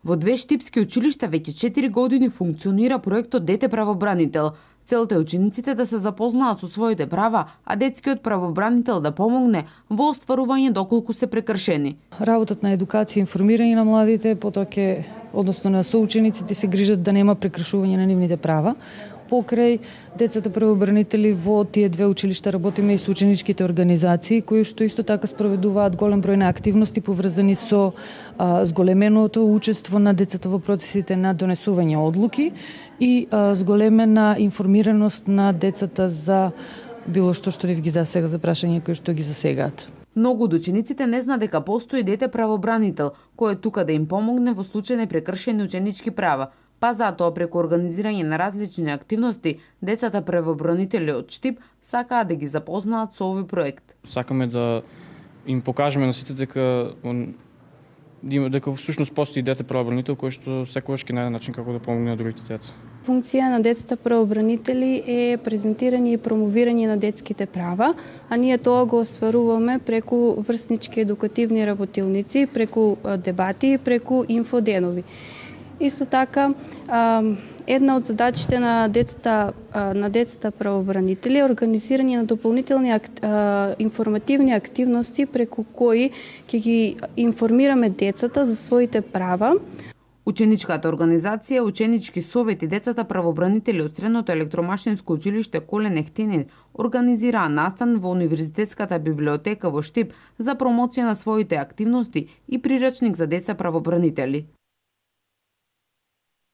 Во 2 штипски училишта веќе 4 години функционира проектот Дете правобранител. Целта е учениците да се запознаат со своите права, а детскиот правобранител да помогне во остварување доколку се прекршени. Работата на едукација и информирање на младите, потоа ќе, односно на соучениците, се грижат да нема прекршување на нивните права. Покрај децата правобранители во тие 2 училишта работиме и со ученичките организации, кои што исто така спроведуваат голем број на активности поврзани со зголеменото учество на децата во процесите на донесување одлуки и зголемена информираност на децата за било што нив ги засега, за прашања кои што ги засегаат. Многу од учениците не знаат дека постои дете правобранител, кој е тука да им помогне во случај на прекршени ученички права. Па затоа преку организирање на различни активности, децата правобранители од Штип сакаат да ги запознаат со овој проект. Сакаме да им покажеме на сите дека всушност постои дете правобранител кој што секогаш ќе најде начин како да помогне на другите деца. Функција на децата правобранители е презентирање и промовирање на детските права, а ние тоа го остваруваме преку врснички едукативни работилници, преку дебати, преку инфоденови. Исто така, една од задачите на децата правобранители е организирање на дополнителни информативни активности преку кои ќе ги информираме децата за своите права. Ученичката организација Ученички совет и децата правобранители од Средното електромашинско училиште Колен Ехтинин организираа настан во Универзитетската библиотека во Штип за промоција на своите активности и прирачник за деца правобранители.